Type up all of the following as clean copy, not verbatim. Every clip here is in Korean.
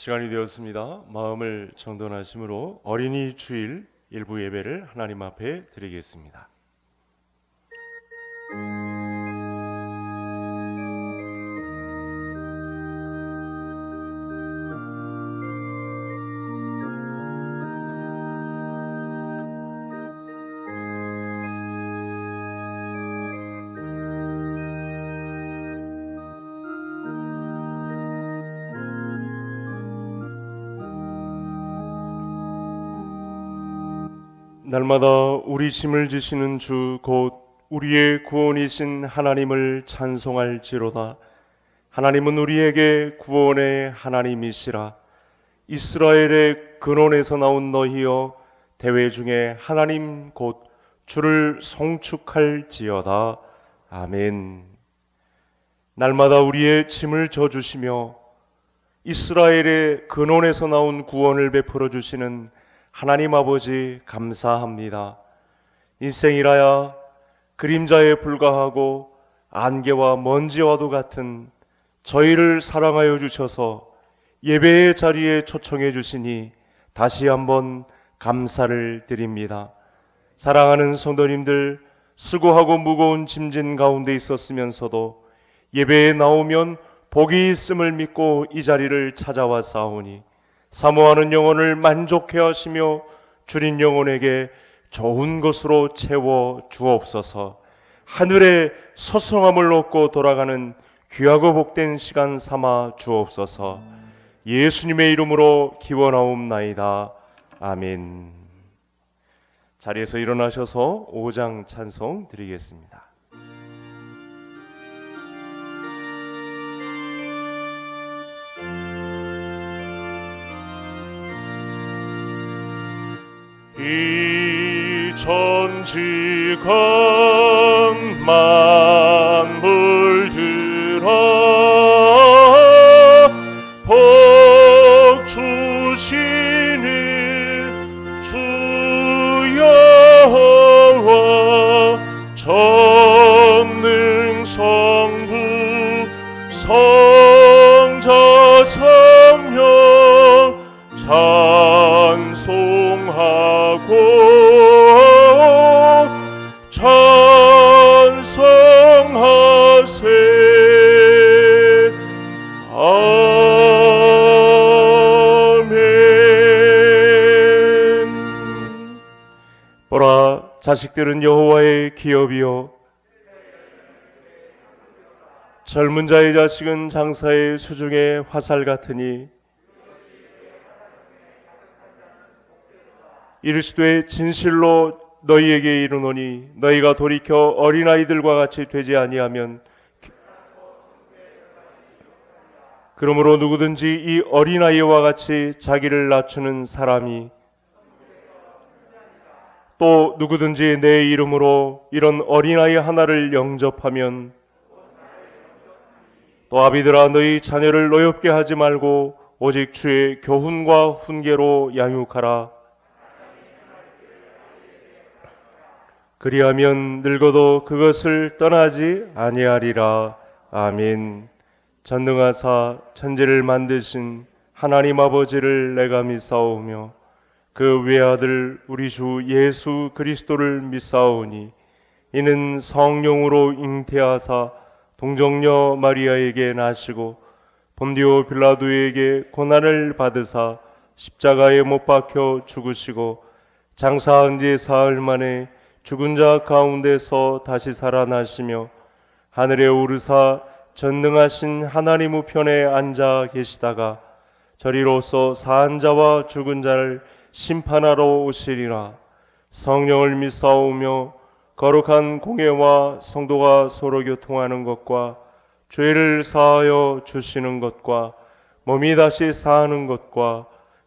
시간이 되었습니다. 마음을 정돈하심으로 어린이 주일 일부 예배를 하나님 앞에 드리겠습니다. 날마다 우리 짐을 지시는 주 곧 우리의 구원이신 하나님을 찬송할지로다. 하나님은 우리에게 구원의 하나님이시라. 이스라엘의 근원에서 나온 너희여, 대회 중에 하나님 곧 주를 송축할지어다. 아멘. 날마다 우리의 짐을 져주시며 이스라엘의 근원에서 나온 구원을 베풀어 주시는 하나님 아버지 감사합니다. 인생이라야 그림자에 불과하고 안개와 먼지와도 같은 저희를 사랑하여 주셔서 예배의 자리에 초청해 주시니 다시 한번 감사를 드립니다. 사랑하는 성도님들, 수고하고 무거운 짐진 가운데 있었으면서도 예배에 나오면 복이 있음을 믿고 이 자리를 찾아왔사오니 사모하는 영혼을 만족해 하시며 줄인 영혼에게 좋은 것으로 채워 주옵소서. 하늘의 소성함을 얻고 돌아가는 귀하고 복된 시간 삼아 주옵소서. 예수님의 이름으로 기원하옵나이다. 아멘. 자리에서 일어나셔서 5장 찬송 드리겠습니다. 이 천지간 만물들아 복 주시는 주 여호와 전능 성부 성자 성령 찬송하고 찬송하세. 아멘. 보라, 자식들은 여호와의 기업이요 젊은 자의 자식은 장사의 수중의 화살 같으니 이르시되 진실로 너희에게 이르노니 너희가 돌이켜 어린아이들과 같이 되지 아니하면, 그러므로 누구든지 이 어린아이와 같이 자기를 낮추는 사람이, 또 누구든지 내 이름으로 이런 어린아이 하나를 영접하면, 또 아비들아 너희 자녀를 노엽게 하지 말고 오직 주의 교훈과 훈계로 양육하라. 그리하면 늙어도 그것을 떠나지 아니하리라. 아멘. 전능하사 천지를 만드신 하나님 아버지를 내가 믿사오며 그 외아들 우리 주 예수 그리스도를 믿사오니 이는 성령으로 잉태하사 동정녀 마리아에게 나시고 본디오 빌라도에게 고난을 받으사 십자가에 못 박혀 죽으시고 장사한 지 사흘 만에 죽은 자 가운데서 다시 살아나시며 하늘에 오르사 전능하신 하나님 우편에 앉아 계시다가 저리로서 사한 자와 죽은 자를 심판하러 오시리라. 성령을 믿사오며 거룩한 공예와 성도가 서로 교통하는 것과 죄를 사하여 주시는 것과 몸이 다시 사는 것과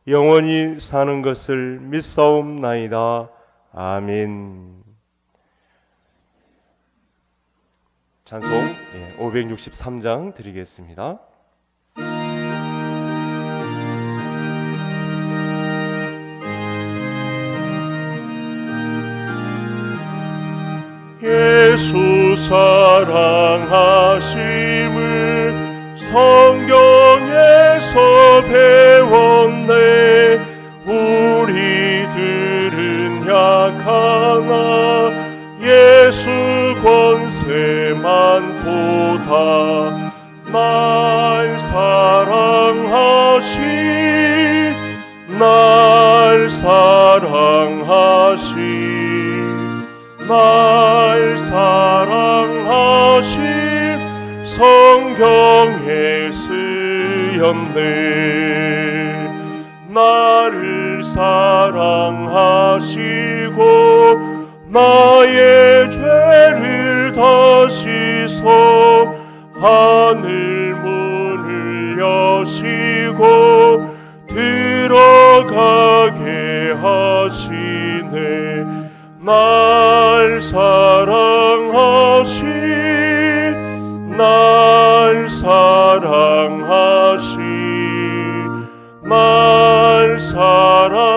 영원히 사는 것을 믿사옵나이다. 아멘. 찬송 563장 드리겠습니다. 예수 사랑하심을 성경에서 배워 날 사랑하신 날 사랑하신 성경에 쓰였네. 나를 사랑하시고 나의 죄를 다 씻어 하늘 문을 여시고 들어가게 하시네. 날 사랑하신 날 사랑하신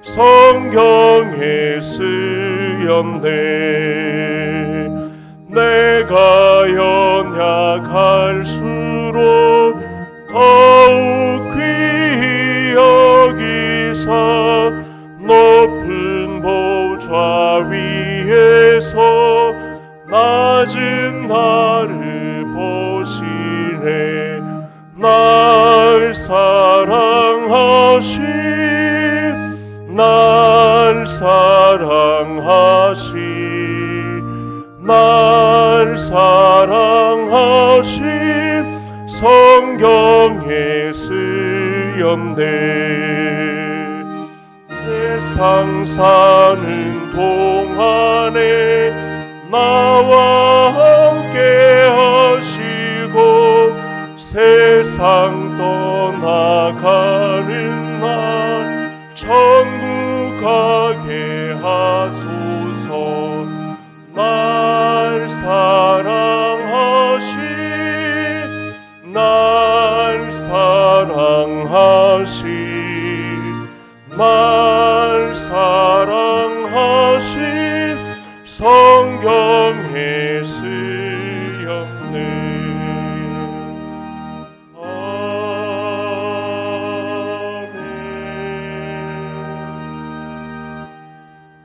성경에 쓰였네. 내가 연약할수록 더욱 귀히 여기사 높은 보좌 위에서 낮은 나를 보시네. 날 사랑하신 날 사랑하신 성경에 쓰였네. 세상 사는 동안에 나와 함께 하시고 세상 떠나가는 날 천국 가게 하소서. 날 사랑하신 성경에 쓰였네. 아멘.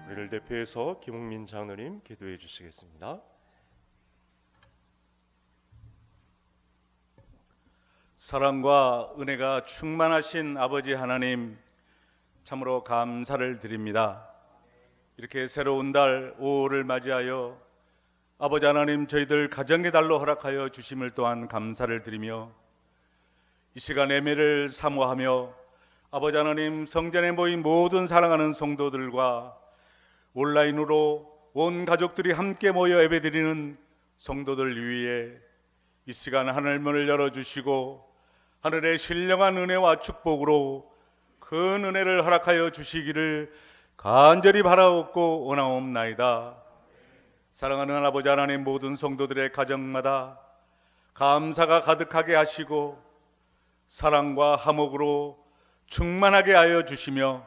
우리를 대표해서 김홍민 장로님 기도해 주시겠습니다. 사랑과 은혜가 충만하신 아버지 하나님, 참으로 감사를 드립니다. 이렇게 새로운 달 5월을 맞이하여 아버지 하나님, 저희들 가정의 달로 허락하여 주심을 또한 감사를 드리며, 이 시간 예배를 사모하며 아버지 하나님, 성전에 모인 모든 사랑하는 성도들과 온라인으로 온 가족들이 함께 모여 예배드리는 성도들 위해 이 시간 하늘 문을 열어주시고 하늘의 신령한 은혜와 축복으로 큰 은혜를 허락하여 주시기를 간절히 바라옵고 원하옵나이다. 사랑하는 아버지 하나님, 모든 성도들의 가정마다 감사가 가득하게 하시고 사랑과 화목으로 충만하게 하여 주시며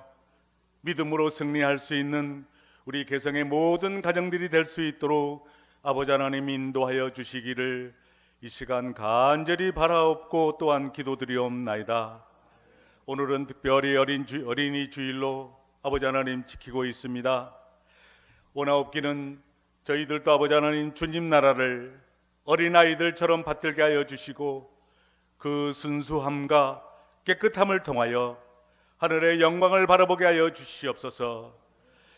믿음으로 승리할 수 있는 우리 개성의 모든 가정들이 될 수 있도록 아버지 하나님 인도하여 주시기를 이 시간 간절히 바라옵고 또한 기도드리옵나이다. 오늘은 특별히 어린이 주일로 아버지 하나님 지키고 있습니다. 원하옵기는 저희들도 아버지 하나님 주님 나라를 어린아이들처럼 받들게 하여 주시고 그 순수함과 깨끗함을 통하여 하늘의 영광을 바라보게 하여 주시옵소서.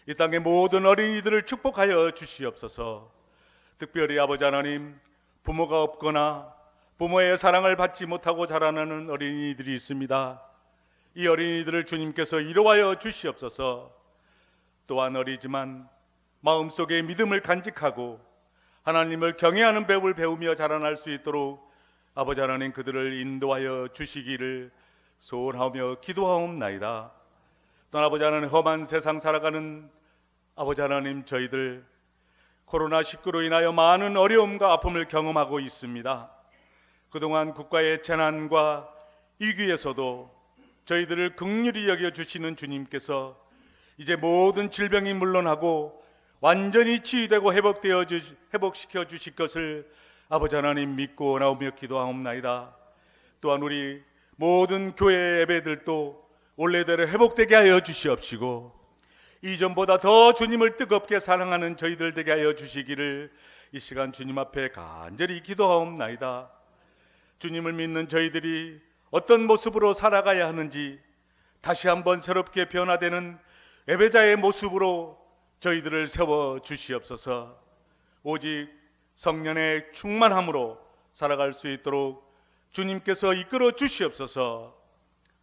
이 땅의 모든 어린이들을 축복하여 주시옵소서. 특별히 아버지 하나님, 부모가 없거나 부모의 사랑을 받지 못하고 자라나는 어린이들이 있습니다. 이 어린이들을 주님께서 위로하여 주시옵소서. 또한 어리지만 마음속에 믿음을 간직하고 하나님을 경외하는 배움을 배우며 자라날 수 있도록 아버지 하나님, 그들을 인도하여 주시기를 소원하며 기도하옵나이다. 또한 아버지 하나님, 험한 세상 살아가는 아버지 하나님, 저희들 코로나19로 인하여 많은 어려움과 아픔을 경험하고 있습니다. 그동안 국가의 재난과 위기에서도 저희들을 긍휼히 여겨주시는 주님께서 이제 모든 질병이 물러나고 완전히 치유되고 회복시켜 주실 것을 아버지 하나님 믿고 나오며 기도하옵나이다. 또한 우리 모든 교회 예배들도 원래대로 회복되게 하여 주시옵시고 이전보다 더 주님을 뜨겁게 사랑하는 저희들 되게 하여 주시기를 이 시간 주님 앞에 간절히 기도하옵나이다. 주님을 믿는 저희들이 어떤 모습으로 살아가야 하는지 다시 한번 새롭게 변화되는 예배자의 모습으로 저희들을 세워 주시옵소서. 오직 성령의 충만함으로 살아갈 수 있도록 주님께서 이끌어 주시옵소서.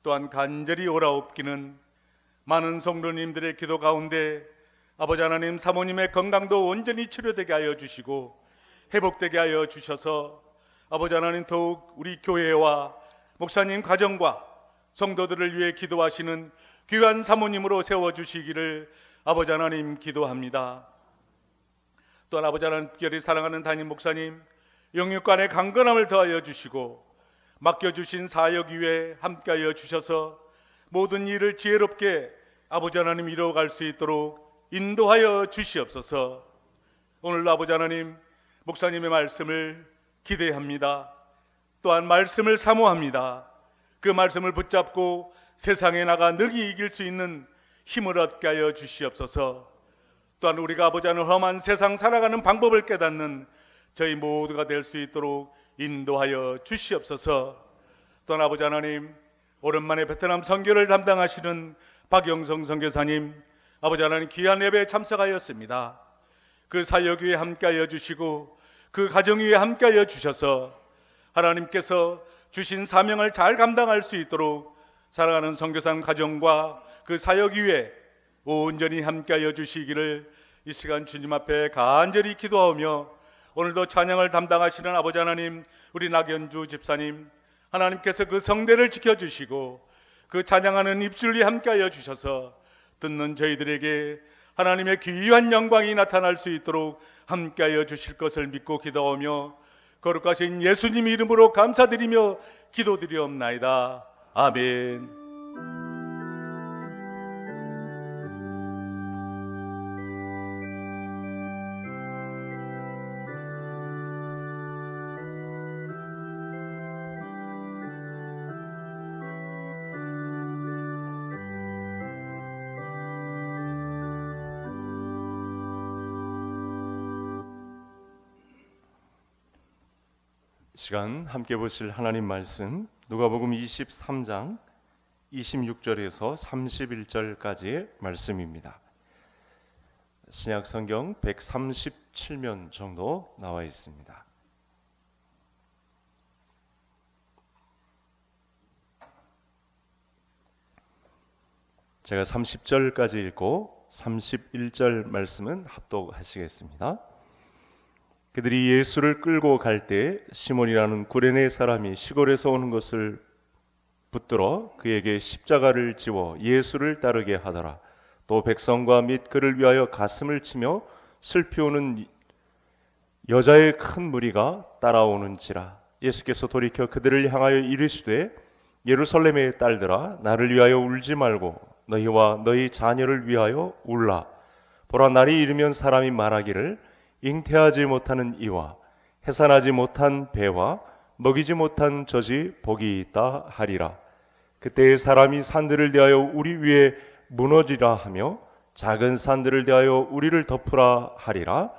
또한 간절히 오라옵기는 많은 성도님들의 기도 가운데 아버지 하나님 사모님의 건강도 온전히 치료되게 하여 주시고 회복되게 하여 주셔서 아버지 하나님 더욱 우리 교회와 목사님 가정과 성도들을 위해 기도하시는 귀한 사모님으로 세워주시기를 아버지 하나님 기도합니다. 또한 아버지 하나님 특별히 사랑하는 담임 목사님 영육간의 강건함을 더하여 주시고 맡겨주신 사역 위에 함께하여 주셔서 모든 일을 지혜롭게 아버지 하나님 이루어갈 수 있도록 인도하여 주시옵소서. 오늘 아버지 하나님 목사님의 말씀을 기대합니다. 또한 말씀을 사모합니다. 그 말씀을 붙잡고 세상에 나가 능히 이길 수 있는 힘을 얻게 하여 주시옵소서. 또한 우리가 아버지 하나님 험한 세상 살아가는 방법을 깨닫는 저희 모두가 될 수 있도록 인도하여 주시옵소서. 또한 아버지 하나님 오랜만에 베트남 선교를 담당하시는 박영성 선교사님 아버지 하나님 귀한 예배에 참석하였습니다. 그 사역 위에 함께하여 주시고 그 가정 위에 함께하여 주셔서 하나님께서 주신 사명을 잘 감당할 수 있도록 사랑하는 선교사님 가정과 그 사역 위에 온전히 함께하여 주시기를 이 시간 주님 앞에 간절히 기도하며 오늘도 찬양을 담당하시는 아버지 하나님 우리 낙연주 집사님 하나님께서 그 성대를 지켜주시고 그 찬양하는 입술이 함께하여 주셔서 듣는 저희들에게 하나님의 귀한 영광이 나타날 수 있도록 함께하여 주실 것을 믿고 기도하며 거룩하신 예수님 이름으로 감사드리며 기도드리옵나이다. 아멘. 시간 함께 보실 하나님 말씀 누가복음 23장 26절에서 31절까지의 말씀입니다. 신약 성경 137면 정도 나와 있습니다. 제가 30절까지 읽고 31절 말씀은 합독하시겠습니다. 그들이 예수를 끌고 갈 때 시몬이라는 구레네 사람이 시골에서 오는 것을 붙들어 그에게 십자가를 지워 예수를 따르게 하더라. 또 백성과 및 그를 위하여 가슴을 치며 슬피 우는 여자의 큰 무리가 따라오는지라. 예수께서 돌이켜 그들을 향하여 이르시되 예루살렘의 딸들아 나를 위하여 울지 말고 너희와 너희 자녀를 위하여 울라. 보라 날이 이르면 사람이 말하기를 잉태하지 못하는 이와 해산하지 못한 배와 먹이지 못한 젖이 복이 있다 하리라. 그때 사람이 산들을 대하여 우리 위에 무너지라 하며 작은 산들을 대하여 우리를 덮으라 하리라.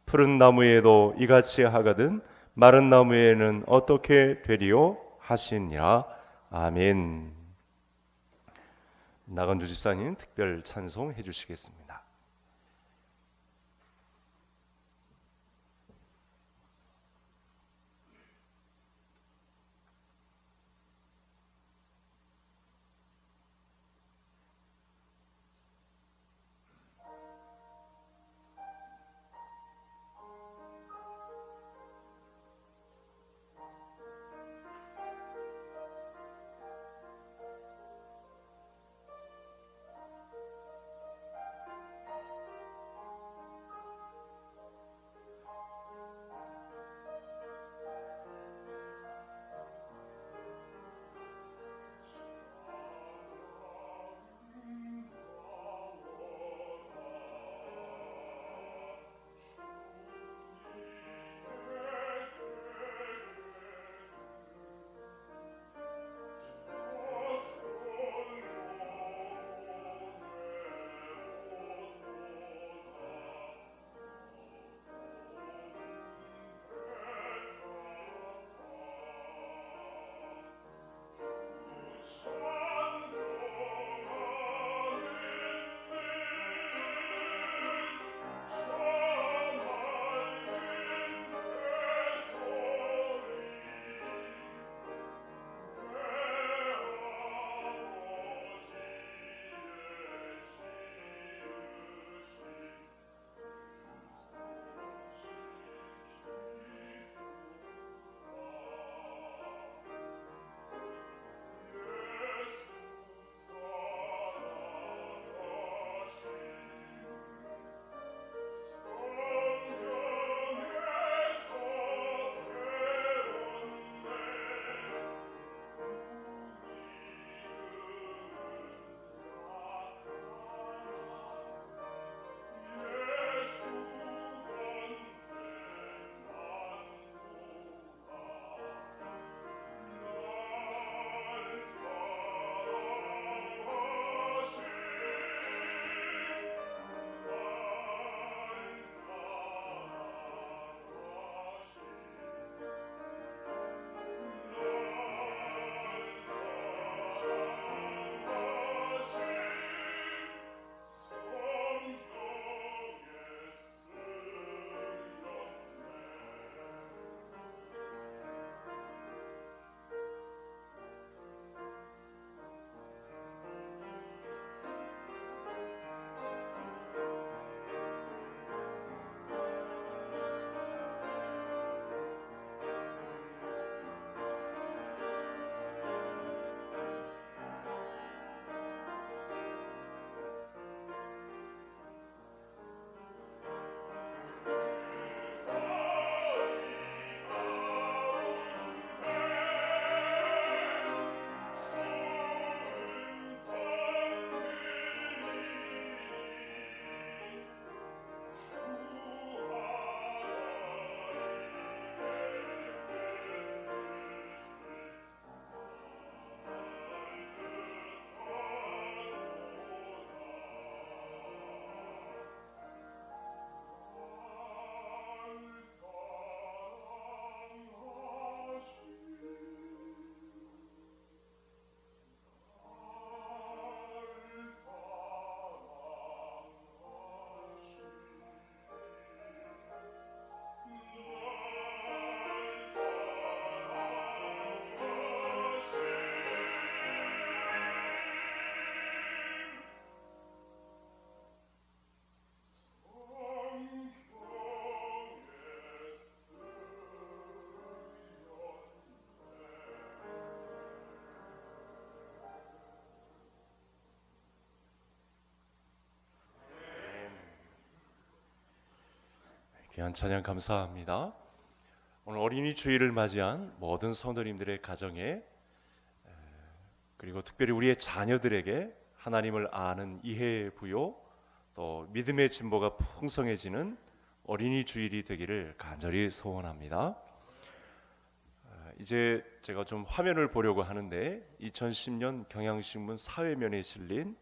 푸른 나무에도 이같이 하거든 마른 나무에는 어떻게 되리요 하시니라. 아멘. 나건주 집사님 특별 찬송해 주시겠습니다. 귀한 찬양 감사합니다. 오늘 어린이 주일을 맞이한 모든 성도님들의 가정에 그리고 특별히 우리의 자녀들에게 하나님을 아는 이해 부요 또 믿음의 진보가 풍성해지는 어린이 주일이 되기를 간절히 소원합니다. 이제 제가 좀 화면을 보려고 하는데 2010년 경향신문 사회면에 실린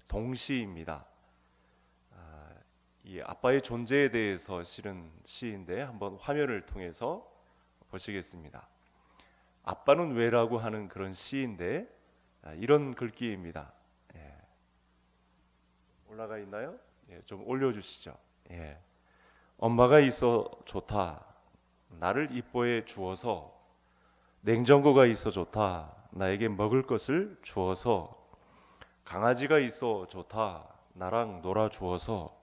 동시입니다. 이 아빠의 존재에 대해서 실은 시인데 한번 화면을 통해서 보시겠습니다. 아빠는 왜라고 하는 그런 시인데 이런 글귀입니다. 올라가 있나요? 좀 올려주시죠. 엄마가 있어 좋다. 나를 이뻐해 주어서. 냉장고가 있어 좋다. 나에게 먹을 것을 주어서. 강아지가 있어 좋다. 나랑 놀아 주어서.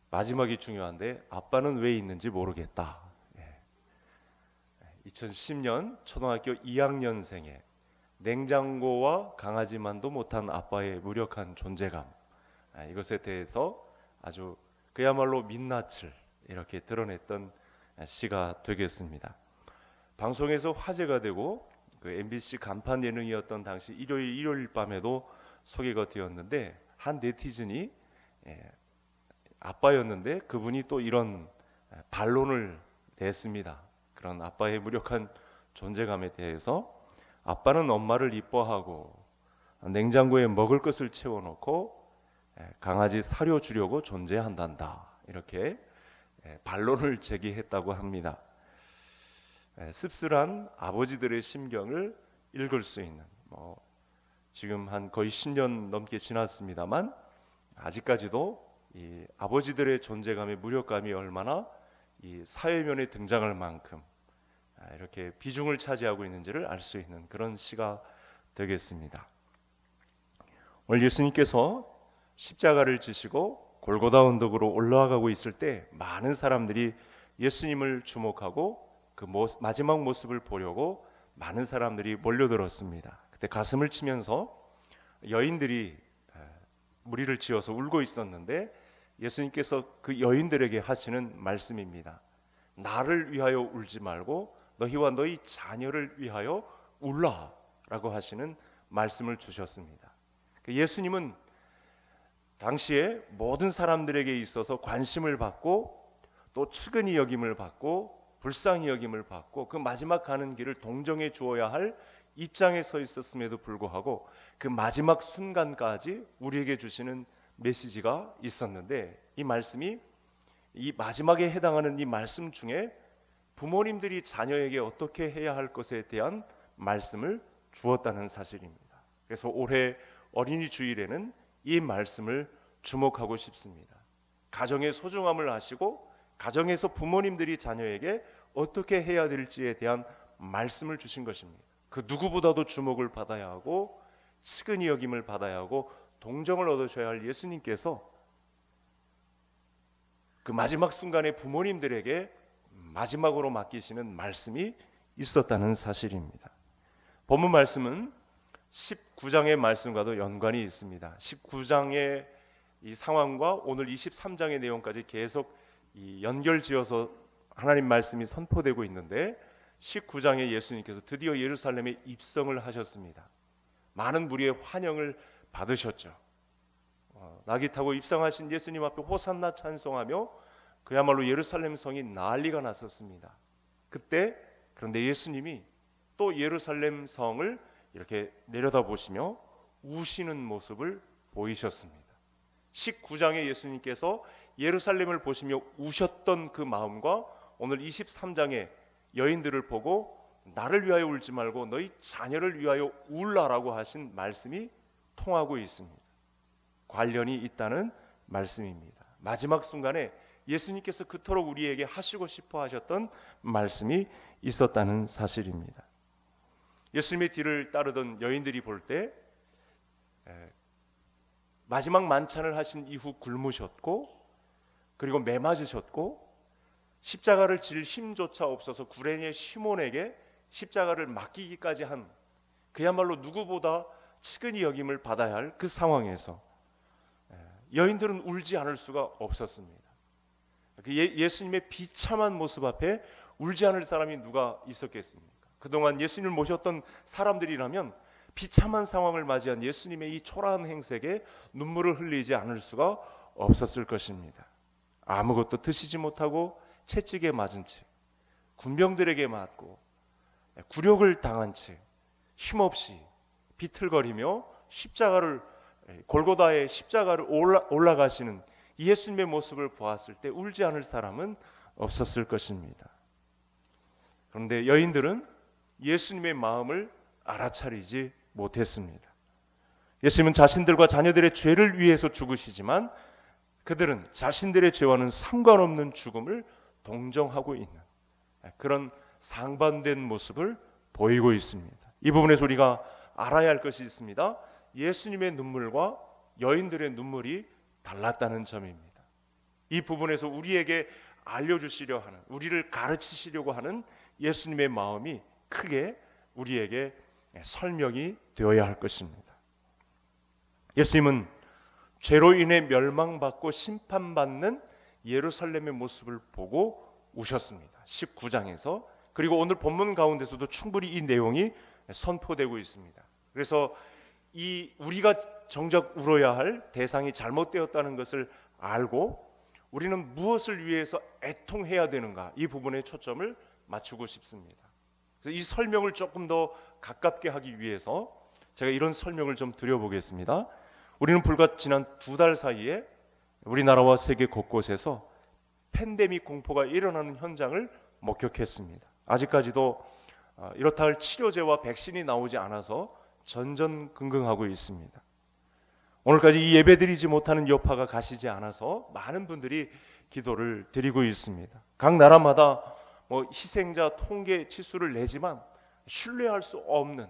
마지막이 중요한데 아빠는 왜 있는지 모르겠다. 2010년 초등학교 2학년생의 냉장고와 강아지만도 못한 아빠의 무력한 존재감, 이것에 대해서 아주 그야말로 민낯을 이렇게 드러냈던 시가 되겠습니다. 방송에서 화제가 되고 그 MBC 간판 예능이었던 당시 일요일 밤에도 소개가 되었는데 한 네티즌이 아빠였는데 그분이 또 이런 반론을 냈습니다. 그런 아빠의 무력한 존재감에 대해서 아빠는 엄마를 이뻐하고 냉장고에 먹을 것을 채워놓고 강아지 사료 주려고 존재한단다. 이렇게 반론을 제기했다고 합니다. 씁쓸한 아버지들의 심경을 읽을 수 있는 지금 한 거의 10년 넘게 지났습니다만 아직까지도 이 아버지들의 존재감의 무력감이 얼마나 이 사회면에 등장할 만큼 이렇게 비중을 차지하고 있는지를 알 수 있는 그런 시가 되겠습니다. 오늘 예수님께서 십자가를 지시고 골고다 언덕으로 올라가고 있을 때 많은 사람들이 예수님을 주목하고 그 마지막 모습을 보려고 많은 사람들이 몰려들었습니다. 그때 가슴을 치면서 여인들이 무리를 지어서 울고 있었는데 예수님께서 그 여인들에게 하시는 말씀입니다. 나를 위하여 울지 말고 너희와 너희 자녀를 위하여 울라라고 하시는 말씀을 주셨습니다. 예수님은 당시에 모든 사람들에게 있어서 관심을 받고 또 측은히 여김을 받고 불쌍히 여김을 받고 그 마지막 가는 길을 동정해 주어야 할 입장에 서 있었음에도 불구하고 그 마지막 순간까지 우리에게 주시는 메시지가 있었는데 이 말씀이 이 마지막에 해당하는 이 말씀 중에 부모님들이 자녀에게 어떻게 해야 할 것에 대한 말씀을 주었다는 사실입니다. 그래서 올해 어린이 주일에는 이 말씀을 주목하고 싶습니다. 가정의 소중함을 아시고 가정에서 부모님들이 자녀에게 어떻게 해야 될지에 대한 말씀을 주신 것입니다. 그 누구보다도 주목을 받아야 하고 측은히 여김을 받아야 하고 동정을 얻으셔야 할 예수님께서 그 마지막 순간에 부모님들에게 마지막으로 맡기시는 말씀이 있었다는 사실입니다. 본문 말씀은 19장의 말씀과도 연관이 있습니다. 19장의 이 상황과 오늘 23장의 내용까지 계속 연결지어서 하나님 말씀이 선포되고 있는데 19장에 예수님께서 드디어 예루살렘에 입성을 하셨습니다. 많은 무리의 환영을 받으셨죠. 나귀 타고 입성하신 예수님 앞에 호산나 찬송하며 그야말로 예루살렘 성이 난리가 났었습니다. 그때 그런데 예수님이 또 예루살렘 성을 이렇게 내려다보시며 우시는 모습을 보이셨습니다. 19장에 예수님께서 예루살렘을 보시며 우셨던 그 마음과 오늘 23장에 여인들을 보고 나를 위하여 울지 말고 너희 자녀를 위하여 울라라고 하신 말씀이 통하고 있습니다. 관련이 있다는 말씀입니다. 마지막 순간에 예수님께서 그토록 우리에게 하시고 싶어 하셨던 말씀이 있었다는 사실입니다. 예수님의 뒤를 따르던 여인들이 볼 때 마지막 만찬을 하신 이후 굶으셨고 그리고 매 맞으셨고 십자가를 질 힘조차 없어서 구레네 시몬에게 십자가를 맡기기까지 한 그야말로 누구보다 측은히 여김을 받아야 할 그 상황에서 여인들은 울지 않을 수가 없었습니다. 예수님의 비참한 모습 앞에 울지 않을 사람이 누가 있었겠습니까? 그동안 예수님을 모셨던 사람들이라면 비참한 상황을 맞이한 예수님의 이 초라한 행색에 눈물을 흘리지 않을 수가 없었을 것입니다. 아무것도 드시지 못하고 채찍에 맞은 채, 군병들에게 맞고 굴욕을 당한 채 힘없이 비틀거리며 골고다의 십자가를 올라가시는 예수님의 모습을 보았을 때 울지 않을 사람은 없었을 것입니다. 그런데 여인들은 예수님의 마음을 알아차리지 못했습니다. 예수님은 자신들과 자녀들의 죄를 위해서 죽으시지만 그들은 자신들의 죄와는 상관없는 죽음을 동정하고 있는 그런 상반된 모습을 보이고 있습니다. 이 부분에서 우리가 알아야 할 것이 있습니다. 예수님의 눈물과 여인들의 눈물이 달랐다는 점입니다. 이 부분에서 우리에게 알려주시려 하는, 우리를 가르치시려고 하는 예수님의 마음이 크게 우리에게 설명이 되어야 할 것입니다. 예수님은 죄로 인해 멸망받고 심판받는 예루살렘의 모습을 보고 우셨습니다. 19장에서. 그리고 오늘 본문 가운데서도 충분히 이 내용이 선포되고 있습니다. 그래서 우리가 정작 울어야 할 대상이 잘못되었다는 것을 알고 우리는 무엇을 위해서 애통해야 되는가, 이 부분에 초점을 맞추고 싶습니다. 그래서 이 설명을 조금 더 가깝게 하기 위해서 제가 이런 설명을 좀 드려보겠습니다. 우리는 불과 지난 2달 사이에 우리나라와 세계 곳곳에서 팬데믹 공포가 일어나는 현장을 목격했습니다. 아직까지도 이렇다 할 치료제와 백신이 나오지 않아서 전전긍긍하고 있습니다. 오늘까지 이 예배드리지 못하는 여파가 가시지 않아서 많은 분들이 기도를 드리고 있습니다. 각 나라마다 희생자 통계 치수를 내지만 신뢰할 수 없는,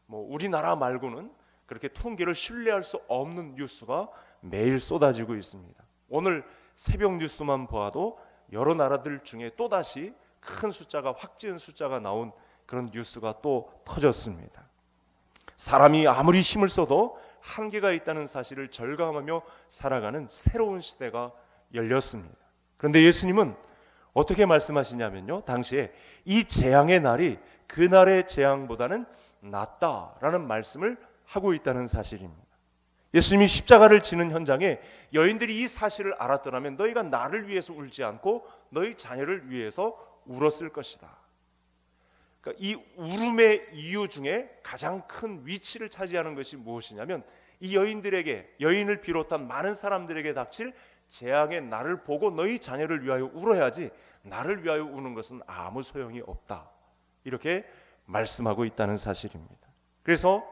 우리나라 말고는 그렇게 통계를 신뢰할 수 없는 뉴스가 매일 쏟아지고 있습니다. 오늘 새벽 뉴스만 보아도 여러 나라들 중에 또다시 큰 숫자가, 확진 숫자가 나온 그런 뉴스가 또 터졌습니다. 사람이 아무리 힘을 써도 한계가 있다는 사실을 절감하며 살아가는 새로운 시대가 열렸습니다. 그런데 예수님은 어떻게 말씀하시냐면요, 당시에 이 재앙의 날이 그날의 재앙보다는 낫다라는 말씀을 하고 있다는 사실입니다. 예수님이 십자가를 지는 현장에 여인들이 이 사실을 알았더라면 너희가 나를 위해서 울지 않고 너희 자녀를 위해서 울었을 것이다. 그러니까 이 울음의 이유 중에 가장 큰 위치를 차지하는 것이 무엇이냐면 이 여인을 비롯한 많은 사람들에게 닥칠 재앙의 날을 보고 너희 자녀를 위하여 울어야지 나를 위하여 우는 것은 아무 소용이 없다, 이렇게 말씀하고 있다는 사실입니다. 그래서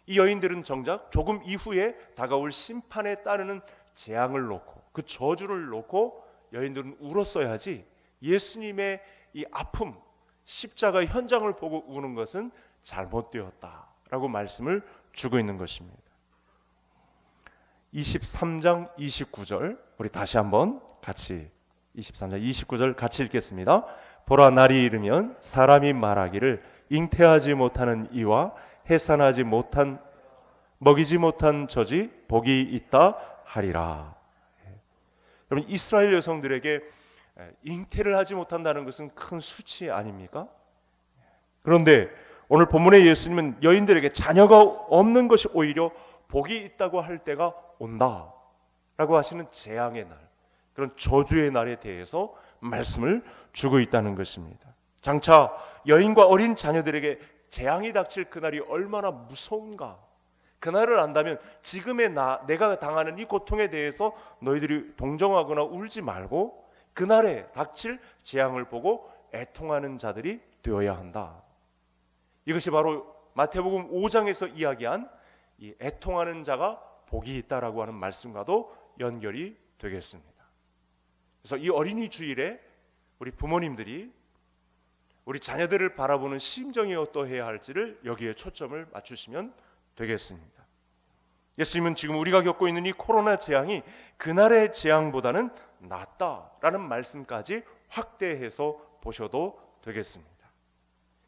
이 여인들은 정작 조금 이후에 다가올 심판에 따르는 재앙을 놓고, 그 저주를 놓고 여인들은 울었어야지 예수님의 이 아픔, 십자가 현장을 보고 우는 것은 잘못되었다라고 말씀을 주고 있는 것입니다. 23장 29절 우리 다시 한번 같이 23장 29절 같이 읽겠습니다. 보라, 날이 이르면 사람이 말하기를 잉태하지 못하는 이와 해산하지 못한, 먹이지 못한 저지 복이 있다 하리라. 여러분, 이스라엘 여성들에게 잉태를 하지 못한다는 것은 큰 수치 아닙니까? 그런데 오늘 본문의 예수님은 여인들에게 자녀가 없는 것이 오히려 복이 있다고 할 때가 온다 라고 하시는 재앙의 날, 그런 저주의 날에 대해서 말씀을 주고 있다는 것입니다. 장차 여인과 어린 자녀들에게 재앙이 닥칠 그날이 얼마나 무서운가, 그날을 안다면 지금의 내가 당하는 이 고통에 대해서 너희들이 동정하거나 울지 말고 그날에 닥칠 재앙을 보고 애통하는 자들이 되어야 한다. 이것이 바로 마태복음 5장에서 이야기한 이 애통하는 자가 복이 있다라고 하는 말씀과도 연결이 되겠습니다. 그래서 이 어린이 주일에 우리 부모님들이 우리 자녀들을 바라보는 심정이 어떠해야 할지를 여기에 초점을 맞추시면 되겠습니다. 예수님은 지금 우리가 겪고 있는 이 코로나 재앙이 그날의 재앙보다는 낫다라는 말씀까지 확대해서 보셔도 되겠습니다.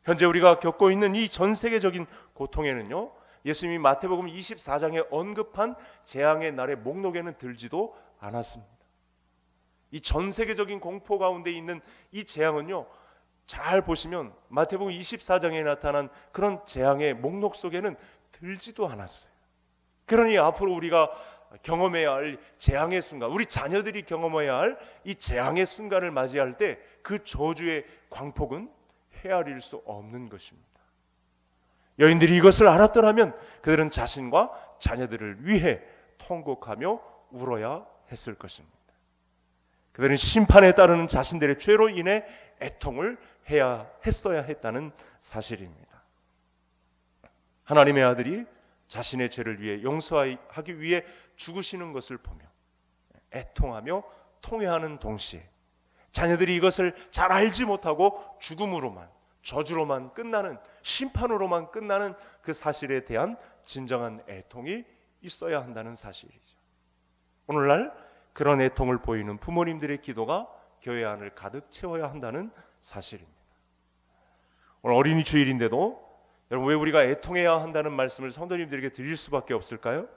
현재 우리가 겪고 있는 이 전 세계적인 고통에는요, 예수님이 마태복음 24장에 언급한 재앙의 날의 목록에는 들지도 않았습니다. 이 전 세계적인 공포 가운데 있는 이 재앙은요, 잘 보시면 마태복음 24장에 나타난 그런 재앙의 목록 속에는 들지도 않았어요. 그러니 앞으로 우리가 경험해야 할 재앙의 순간, 우리 자녀들이 경험해야 할 이 재앙의 순간을 맞이할 때 그 저주의 광폭은 헤아릴 수 없는 것입니다. 여인들이 이것을 알았더라면 그들은 자신과 자녀들을 위해 통곡하며 울어야 했을 것입니다. 그들은 심판에 따르는 자신들의 죄로 인해 애통을 했어야 했다는 사실입니다. 하나님의 아들이 자신의 죄를 위해 용서하기 위해 죽으시는 것을 보며 애통하며 통회하는 동시에 자녀들이 이것을 잘 알지 못하고 죽음으로만, 저주로만 끝나는, 심판으로만 끝나는 그 사실에 대한 진정한 애통이 있어야 한다는 사실이죠. 오늘날 그런 애통을 보이는 부모님들의 기도가 교회 안을 가득 채워야 한다는 사실입니다. 오늘 어린이 주일인데도 여러분, 왜 우리가 애통해야 한다는 말씀을 성도님들에게 드릴 수밖에 없을까요?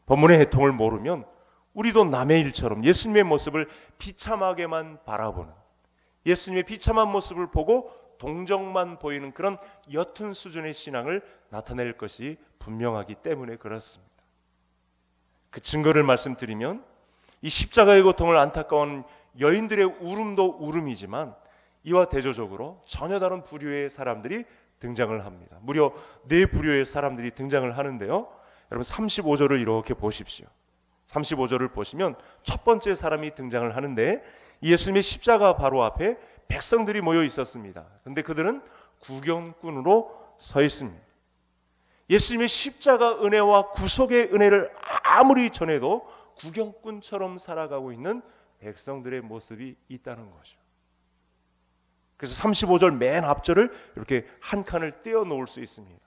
본문의 애통을 모르면 우리도 남의 일처럼 예수님의 모습을 비참하게만 바라보는, 예수님의 비참한 모습을 보고 동정만 보이는 그런 옅은 수준의 신앙을 나타낼 것이 분명하기 때문에 그렇습니다. 그 증거를 말씀드리면 이 십자가의 고통을 안타까워하는 여인들의 울음도 울음이지만 이와 대조적으로 전혀 다른 부류의 사람들이 등장을 합니다. 무려 4부류의 사람들이 등장을 하는데요, 여러분 35절을 이렇게 보십시오. 35절을 보시면 첫 번째 사람이 등장을 하는데 예수님의 십자가 바로 앞에 백성들이 모여 있었습니다. 그런데 그들은 구경꾼으로 서 있습니다. 예수님의 십자가 은혜와 구속의 은혜를 아무리 전해도 구경꾼처럼 살아가고 있는 백성들의 모습이 있다는 거죠. 그래서 35절 맨 앞절을 이렇게 한 칸을 떼어 놓을 수 있습니다.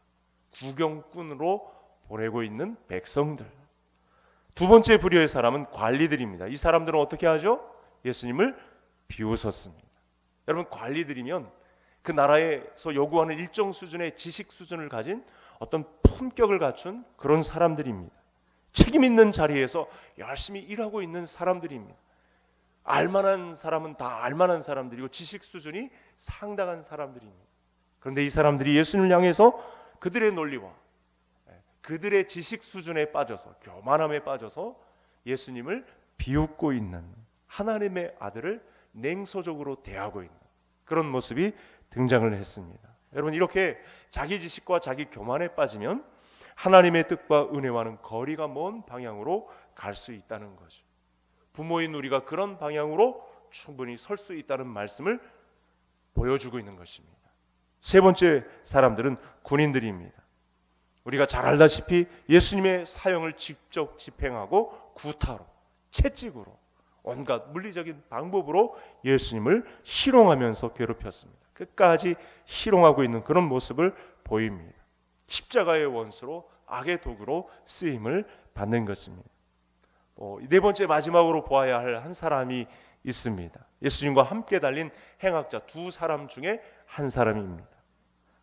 구경꾼으로 보내고 있는 백성들. 두 번째 부류의 사람은 관리들입니다. 이 사람들은 어떻게 하죠? 예수님을 비웃었습니다. 여러분, 관리들이면 그 나라에서 요구하는 일정 수준의 지식 수준을 가진 어떤 품격을 갖춘 그런 사람들입니다. 책임 있는 자리에서 열심히 일하고 있는 사람들입니다. 알만한 사람은 다 알만한 사람들이고 지식 수준이 상당한 사람들입니다. 그런데 이 사람들이 예수님을 향해서 그들의 논리와 그들의 지식 수준에 빠져서, 교만함에 빠져서 예수님을 비웃고 있는, 하나님의 아들을 냉소적으로 대하고 있는 그런 모습이 등장을 했습니다. 여러분, 이렇게 자기 지식과 자기 교만에 빠지면 하나님의 뜻과 은혜와는 거리가 먼 방향으로 갈 수 있다는 거죠. 부모인 우리가 그런 방향으로 충분히 설 수 있다는 말씀을 보여주고 있는 것입니다. 세 번째 사람들은 군인들입니다. 우리가 잘 알다시피 예수님의 사형을 직접 집행하고 구타로, 채찍으로, 온갖 물리적인 방법으로 예수님을 희롱하면서 괴롭혔습니다. 끝까지 희롱하고 있는 그런 모습을 보입니다. 십자가의 원수로, 악의 도구로 쓰임을 받는 것입니다. 네 번째, 마지막으로 보아야 할 한 사람이 있습니다. 예수님과 함께 달린 행악자 두 사람 중에 한 사람입니다.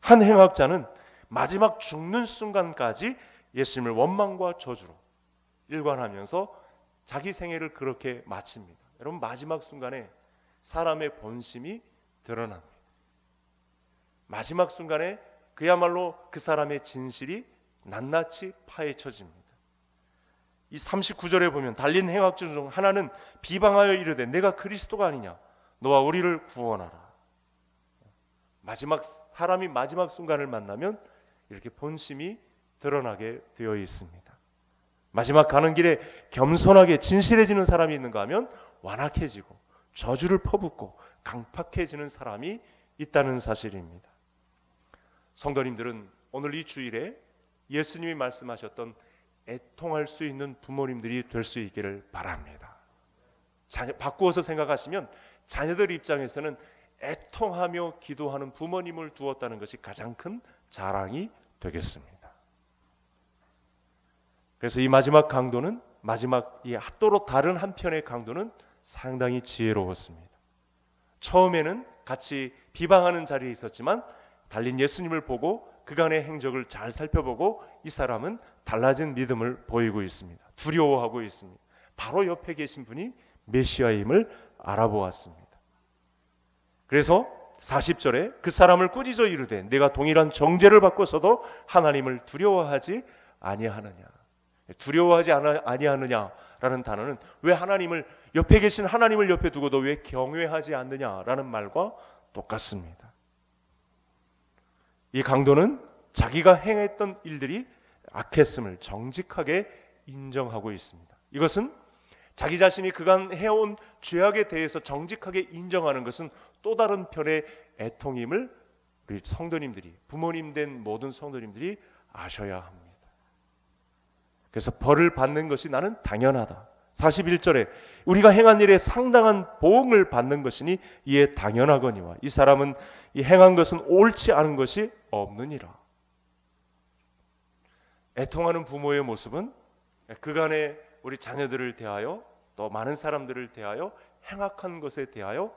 한 행악자는 마지막 죽는 순간까지 예수님을 원망과 저주로 일관하면서 자기 생애를 그렇게 마칩니다. 여러분, 마지막 순간에 사람의 본심이 드러납니다. 마지막 순간에 그야말로 그 사람의 진실이 낱낱이 파헤쳐집니다. 이 39절에 보면 달린 행악자 중 하나는 비방하여 이르되 내가 그리스도가 아니냐, 너와 우리를 구원하라. 사람이 마지막 순간을 만나면 이렇게 본심이 드러나게 되어 있습니다. 마지막 가는 길에 겸손하게 진실해지는 사람이 있는가 하면 완악해지고 저주를 퍼붓고 강팍해지는 사람이 있다는 사실입니다. 성도님들은 오늘 이 주일에 예수님이 말씀하셨던 애통할 수 있는 부모님들이 될 수 있기를 바랍니다. 바꾸어서 생각하시면 자녀들 입장에서는 애통하며 기도하는 부모님을 두었다는 것이 가장 큰 자랑이 되겠습니다. 그래서 이 마지막 강도는, 마지막 이 또 다른 한편의 강도는 상당히 지혜로웠습니다. 처음에는 같이 비방하는 자리에 있었지만 달린 예수님을 보고 그간의 행적을 잘 살펴보고 이 사람은 달라진 믿음을 보이고 있습니다. 두려워하고 있습니다. 바로 옆에 계신 분이 메시아임을 알아보았습니다. 그래서 40절에 그 사람을 꾸짖어 이르되 내가 동일한 정죄를 받고서도 하나님을 두려워하지 아니하느냐. 두려워하지 아니하느냐라는 단어는 왜 하나님을 옆에 계신 하나님을 옆에 두고도 왜 경외하지 않느냐라는 말과 똑같습니다. 이 강도는 자기가 행했던 일들이 악했음을 정직하게 인정하고 있습니다. 이것은 자기 자신이 그간 해온 죄악에 대해서 정직하게 인정하는 것은 또 다른 편의 애통임을 우리 성도님들이, 부모님 된 모든 성도님들이 아셔야 합니다. 그래서 벌을 받는 것이 나는 당연하다. 41절에 우리가 행한 일에 상당한 보응을 받는 것이니 이에 당연하거니와 이 사람은 이 행한 것은 옳지 않은 것이 없느니라. 애통하는 부모의 모습은 그간의 우리 자녀들을 대하여 또 많은 사람들을 대하여 행악한 것에 대하여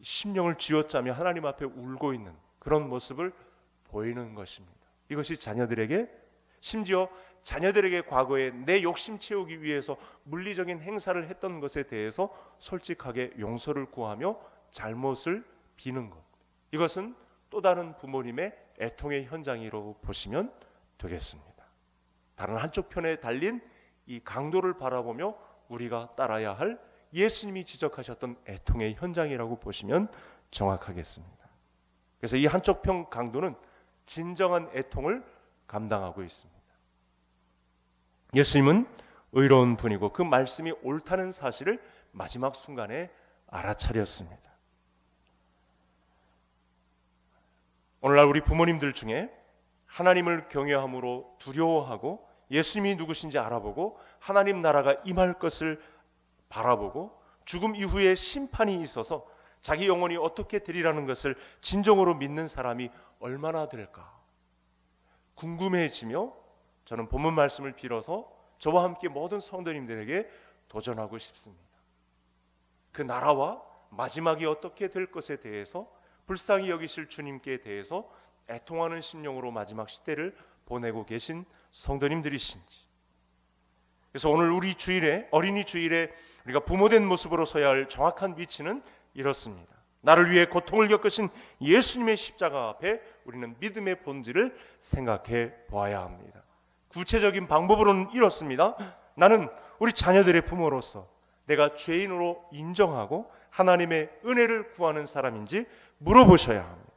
심령을 쥐어짜며 하나님 앞에 울고 있는 그런 모습을 보이는 것입니다. 이것이 자녀들에게, 심지어 자녀들에게 과거에 내 욕심 채우기 위해서 물리적인 행사를 했던 것에 대해서 솔직하게 용서를 구하며 잘못을 비는 것, 이것은 또 다른 부모님의 애통의 현장이라고 보시면 되겠습니다. 다른 한쪽 편에 달린 이 강도를 바라보며 우리가 따라야 할 예수님이 지적하셨던 애통의 현장이라고 보시면 정확하겠습니다. 그래서 이 한쪽 편 강도는 진정한 애통을 감당하고 있습니다. 예수님은 의로운 분이고 그 말씀이 옳다는 사실을 마지막 순간에 알아차렸습니다. 오늘날 우리 부모님들 중에 하나님을 경외함으로 두려워하고 예수님이 누구신지 알아보고 하나님 나라가 임할 것을 바라보고 죽음 이후에 심판이 있어서 자기 영혼이 어떻게 되리라는 것을 진정으로 믿는 사람이 얼마나 될까 궁금해지며 저는 본문 말씀을 빌어서 저와 함께 모든 성도님들에게 도전하고 싶습니다. 그 나라와 마지막이 어떻게 될 것에 대해서 불쌍히 여기실 주님께 대해서 애통하는 심령으로 마지막 시대를 보내고 계신 성도님들이신지. 그래서 오늘 우리 주일에, 어린이 주일에 우리가 부모된 모습으로 서야 할 정확한 위치는 이렇습니다. 나를 위해 고통을 겪으신 예수님의 십자가 앞에 우리는 믿음의 본질을 생각해 보아야 합니다. 구체적인 방법으로는 이렇습니다. 나는 우리 자녀들의 부모로서 내가 죄인으로 인정하고 하나님의 은혜를 구하는 사람인지 물어보셔야 합니다.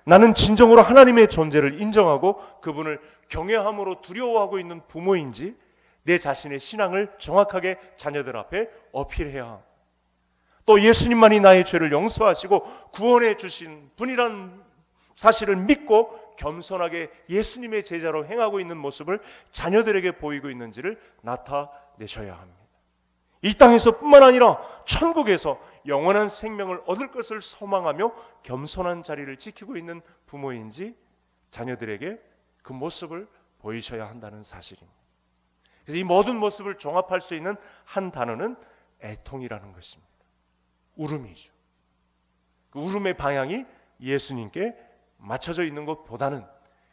나는 진정으로 하나님의 존재를 인정하고 그분을 경외함으로 두려워하고 있는 부모인지 내 자신의 신앙을 정확하게 자녀들 앞에 어필해야 합니다. 또 예수님만이 나의 죄를 용서하시고 구원해 주신 분이란 사실을 믿고 겸손하게 예수님의 제자로 행하고 있는 모습을 자녀들에게 보이고 있는지를 나타내셔야 합니다. 이 땅에서 뿐만 아니라 천국에서 영원한 생명을 얻을 것을 소망하며 겸손한 자리를 지키고 있는 부모인지 자녀들에게 그 모습을 보이셔야 한다는 사실입니다. 그래서 이 모든 모습을 종합할 수 있는 한 단어는 애통이라는 것입니다. 울음이죠. 그 울음의 방향이 예수님께 맞춰져 있는 것보다는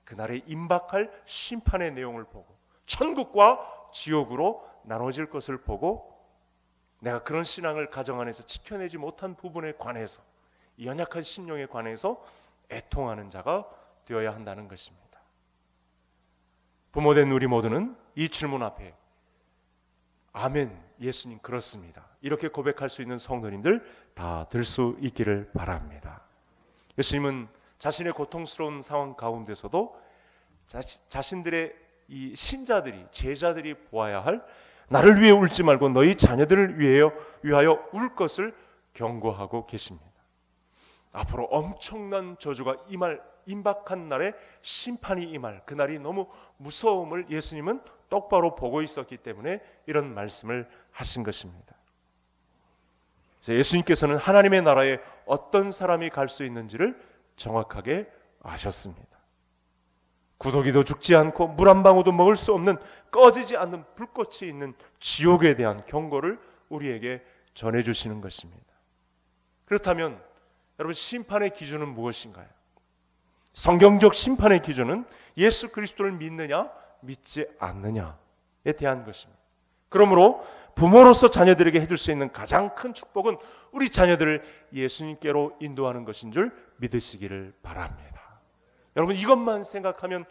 그날의 임박할 심판의 내용을 보고 천국과 지옥으로 나눠질 것을 보고 내가 그런 신앙을 가정 안에서 지켜내지 못한 부분에 관해서 이 연약한 심령에 관해서 애통하는 자가 되어야 한다는 것입니다. 부모된 우리 모두는 이 질문 앞에 아멘, 예수님 그렇습니다, 이렇게 고백할 수 있는 성도님들 다 될 수 있기를 바랍니다. 예수님은 자신의 고통스러운 상황 가운데서도 자신들의 이 신자들이, 제자들이 보아야 할 나를 위해 울지 말고 너희 자녀들을 위하여 울 것을 경고하고 계십니다. 앞으로 엄청난 저주가 임박한 날에 심판이 임할 그날이 너무 무서움을 예수님은 똑바로 보고 있었기 때문에 이런 말씀을 하신 것입니다. 예수님께서는 하나님의 나라에 어떤 사람이 갈 수 있는지를 정확하게 아셨습니다. 구더기도 죽지 않고 물 한 방울도 먹을 수 없는 꺼지지 않는 불꽃이 있는 지옥에 대한 경고를 우리에게 전해주시는 것입니다. 그렇다면 여러분, 심판의 기준은 무엇인가요? 성경적 심판의 기준은 예수 그리스도를 믿느냐 믿지 않느냐에 대한 것입니다. 그러므로 부모로서 자녀들에게 해줄 수 있는 가장 큰 축복은 우리 자녀들을 예수님께로 인도하는 것인 줄 믿으시기를 바랍니다. 여러분, 이것만 생각하면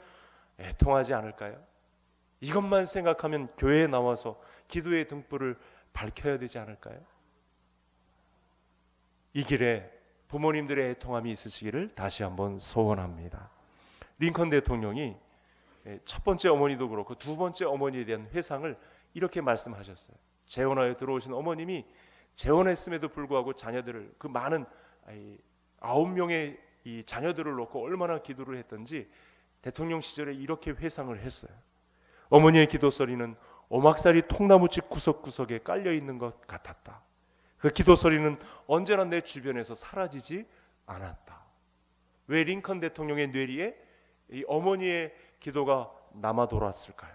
애통하지 않을까요? 이것만 생각하면 교회에 나와서 기도의 등불을 밝혀야 되지 않을까요? 이 길에 부모님들의 애통함이 있으시기를 다시 한번 소원합니다. 링컨 대통령이 첫 번째 어머니도 그렇고 두 번째 어머니에 대한 회상을 이렇게 말씀하셨어요. 재혼하여 들어오신 어머님이 재혼했음에도 불구하고 자녀들을, 그 많은 9명의 이 자녀들을 놓고 얼마나 기도를 했던지 대통령 시절에 이렇게 회상을 했어요. 어머니의 기도소리는 오막살이 통나무집 구석구석에 깔려 있는 것 같았다. 그 기도소리는 언제나 내 주변에서 사라지지 않았다. 왜 링컨 대통령의 뇌리에 이 어머니의 기도가 남아 돌았을까요?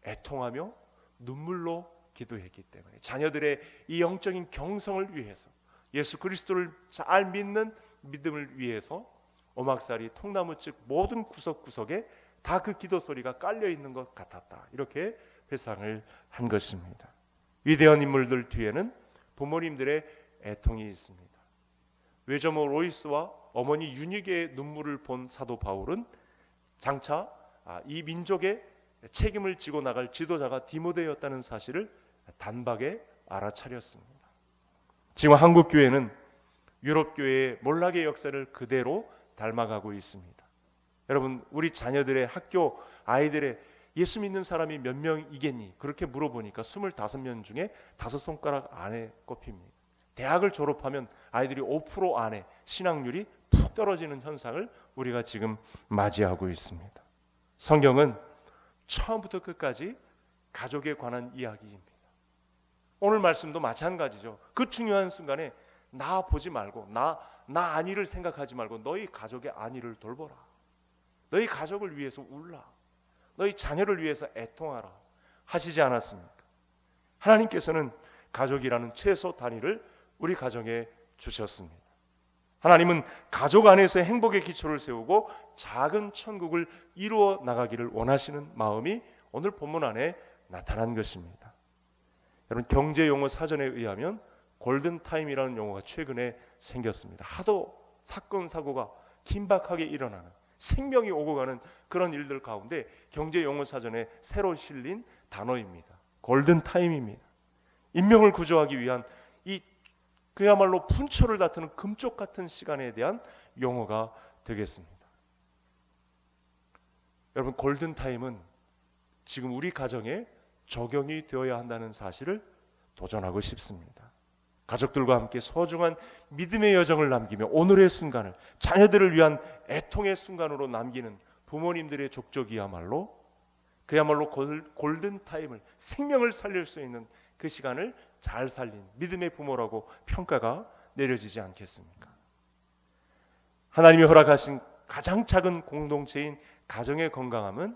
애통하며 눈물로 기도했기 때문에, 자녀들의 이 영적인 경성을 위해서, 예수 그리스도를 잘 믿는 믿음을 위해서 오막살이 통나무집 모든 구석구석에 다 그 기도 소리가 깔려 있는 것 같았다. 이렇게 회상을 한 것입니다. 위대한 인물들 뒤에는 부모님들의 애통이 있습니다. 외조모 로이스와 어머니 유니게의 눈물을 본 사도 바울은 장차 이 민족의 책임을 지고 나갈 지도자가 디모데였다는 사실을 단박에 알아차렸습니다. 지금 한국 교회는 유럽 교회의 몰락의 역사를 그대로 닮아가고 있습니다. 여러분, 우리 자녀들의 학교 아이들의 예수 믿는 사람이 몇 명이겠니? 그렇게 물어보니까 25명 중에 5손가락 안에 꼽힙니다. 대학을 졸업하면 아이들이 5% 안에 신앙률이 푹 떨어지는 현상을 우리가 지금 맞이하고 있습니다. 성경은 처음부터 끝까지 가족에 관한 이야기입니다. 오늘 말씀도 마찬가지죠. 그 중요한 순간에 나 보지 말고 나 안위를 생각하지 말고 너희 가족의 안위를 돌보라. 너희 가족을 위해서 울라. 너희 자녀를 위해서 애통하라 하시지 않았습니까? 하나님께서는 가족이라는 최소 단위를 우리 가정에 주셨습니다. 하나님은 가족 안에서 행복의 기초를 세우고 작은 천국을 이루어 나가기를 원하시는 마음이 오늘 본문 안에 나타난 것입니다. 여러분, 경제용어 사전에 의하면 골든타임이라는 용어가 최근에 생겼습니다. 하도 사건 사고가 긴박하게 일어나는, 생명이 오고 가는 그런 일들 가운데 경제용어 사전에 새로 실린 단어입니다. 골든타임입니다. 인명을 구조하기 위한 이 그야말로 분초를 다투는 금쪽 같은 시간에 대한 용어가 되겠습니다. 여러분, 골든타임은 지금 우리 가정에 적용이 되어야 한다는 사실을 도전하고 싶습니다. 가족들과 함께 소중한 믿음의 여정을 남기며 오늘의 순간을 자녀들을 위한 애통의 순간으로 남기는 부모님들의 족적이야말로 그야말로 골든타임을, 생명을 살릴 수 있는 그 시간을 잘 살린 믿음의 부모라고 평가가 내려지지 않겠습니까? 하나님이 허락하신 가장 작은 공동체인 가정의 건강함은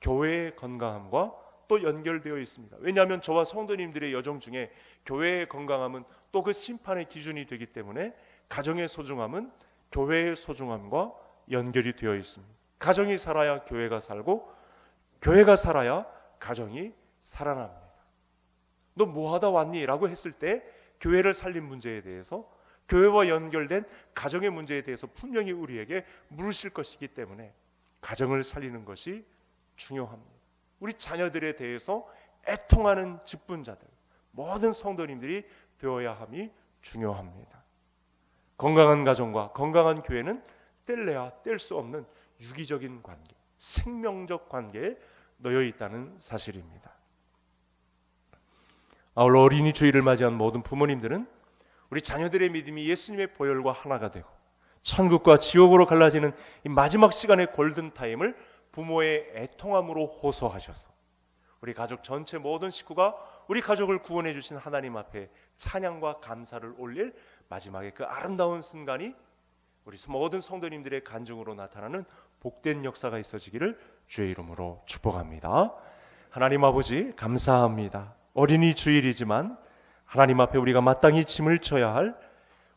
교회의 건강함과 또 연결되어 있습니다. 왜냐하면 저와 성도님들의 여정 중에 교회의 건강함은 또 그 심판의 기준이 되기 때문에 가정의 소중함은 교회의 소중함과 연결이 되어 있습니다. 가정이 살아야 교회가 살고 교회가 살아야 가정이 살아납니다. 너 뭐하다 왔니? 라고 했을 때 교회를 살린 문제에 대해서, 교회와 연결된 가정의 문제에 대해서 분명히 우리에게 물으실 것이기 때문에 가정을 살리는 것이 중요합니다. 우리 자녀들에 대해서 애통하는 직분자들, 모든 성도님들이 되어야 함이 중요합니다. 건강한 가정과 건강한 교회는 뗄래야 뗄 수 없는 유기적인 관계, 생명적 관계에 놓여 있다는 사실입니다. 아울러 어린이 주일을 맞이한 모든 부모님들은 우리 자녀들의 믿음이 예수님의 보혈과 하나가 되고 천국과 지옥으로 갈라지는 이 마지막 시간의 골든타임을 부모의 애통함으로 호소하셔서 우리 가족 전체 모든 식구가 우리 가족을 구원해 주신 하나님 앞에 찬양과 감사를 올릴 마지막에 그 아름다운 순간이 우리 모든 성도님들의 간증으로 나타나는 복된 역사가 있어지기를 주의 이름으로 축복합니다. 하나님 아버지, 감사합니다. 어린이 주일이지만 하나님 앞에 우리가 마땅히 짐을 져야 할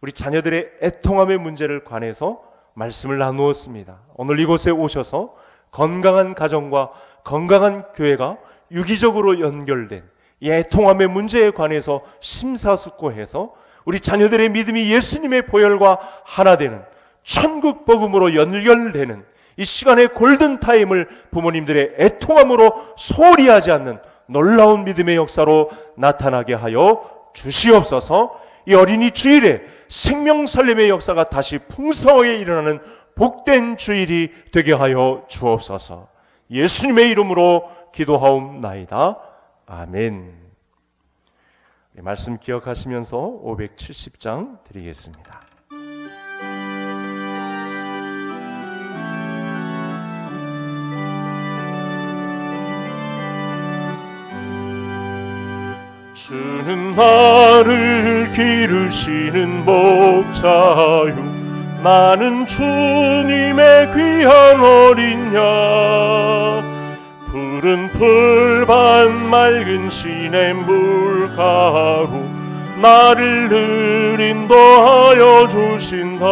우리 자녀들의 애통함의 문제를 관해서 말씀을 나누었습니다. 오늘 이곳에 오셔서 건강한 가정과 건강한 교회가 유기적으로 연결된 이 애통함의 문제에 관해서 심사숙고해서 우리 자녀들의 믿음이 예수님의 보혈과 하나 되는 천국 복음으로 연결되는 이 시간의 골든타임을 부모님들의 애통함으로 소홀히 하지 않는 놀라운 믿음의 역사로 나타나게 하여 주시옵소서. 이 어린이 주일에 생명살림의 역사가 다시 풍성하게 일어나는 복된 주일이 되게 하여 주옵소서. 예수님의 이름으로 기도하옵나이다. 아멘. 말씀 기억하시면서 570장 드리겠습니다. 주는 나를 기르시는 목자요, 나는 주님의 귀한 어린 양. 푸른 풀밭 맑은 시냇물 가로 나를 늘 인도하여 주신다.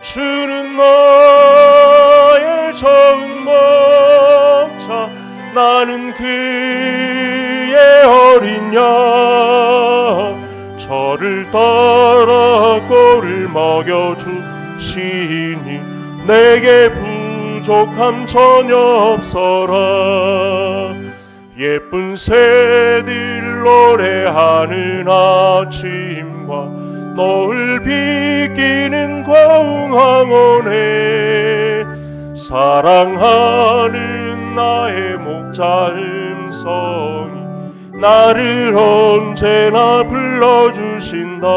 주는 나의 좋은 목자, 나는 그의 어린 양. 저를 따라 꼴을 먹여주시니 내게 부족함 전혀 없어라. 예쁜 새들 노래하는 아침과 노을 비끼는 고운 황혼에 사랑하는 나의 목자 음성이 나를 언제나 불러주신다.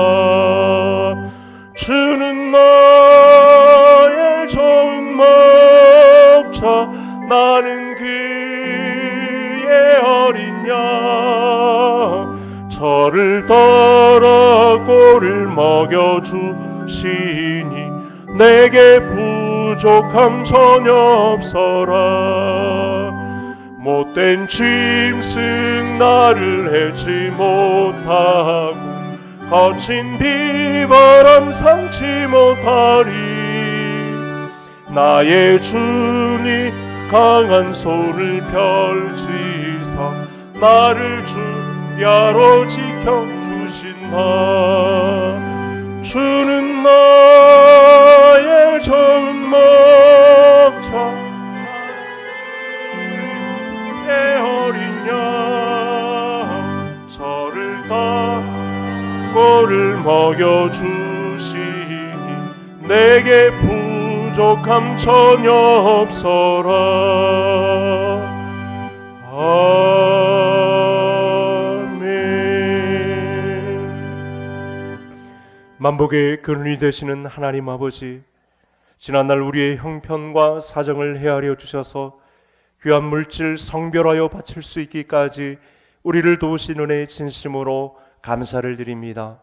주는 나의 좋은 목자, 나는 그의 어린 양. 저를 따라 꼴을 먹여주시니 내게 부족함 전혀 없어라. 못된 짐승 나를 해치 못하고 거친 비바람 상치 못하리. 나의 주님 강한 손을 펼치사 나를 주야로 지켜주신다. 주는 나의 좋은 목자, 내 어린 양. 저를 따라 꼴을 먹여주시니 내게 부족함 전혀 없어라. 아멘. 만복의 근원이 되시는 하나님 아버지, 지난날 우리의 형편과 사정을 헤아려 주셔서 귀한 물질 성별하여 바칠 수 있기까지 우리를 도우신 은혜에 진심으로 감사를 드립니다.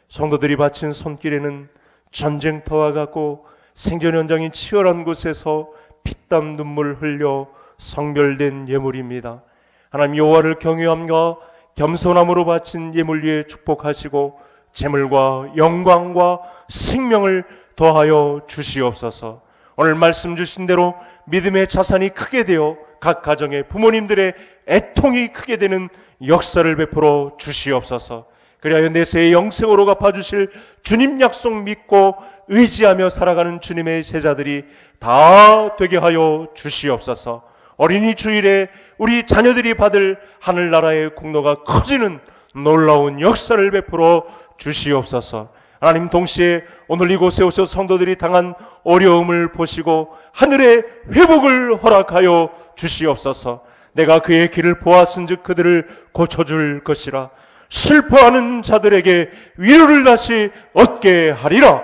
성도들이 바친 손길에는 전쟁터와 같고 생존 현장이 치열한 곳에서 피땀 눈물 흘려 성별된 예물입니다. 하나님, 여호와를 경외함과 겸손함으로 바친 예물 위에 축복하시고 재물과 영광과 생명을 더하여 주시옵소서. 오늘 말씀 주신 대로 믿음의 자산이 크게 되어 각 가정의 부모님들의 애통이 크게 되는 역사를 베풀어 주시옵소서. 그리하여 내세의 영생으로 갚아주실 주님 약속 믿고 의지하며 살아가는 주님의 제자들이 다 되게 하여 주시옵소서. 어린이 주일에 우리 자녀들이 받을 하늘나라의 공로가 커지는 놀라운 역사를 베풀어 주시옵소서. 하나님, 동시에 오늘 이곳에 오셔 성도들이 당한 어려움을 보시고 하늘의 회복을 허락하여 주시옵소서. 내가 그의 길을 보았은즉 그들을 고쳐줄 것이라. 슬퍼하는 자들에게 위로를 다시 얻게 하리라.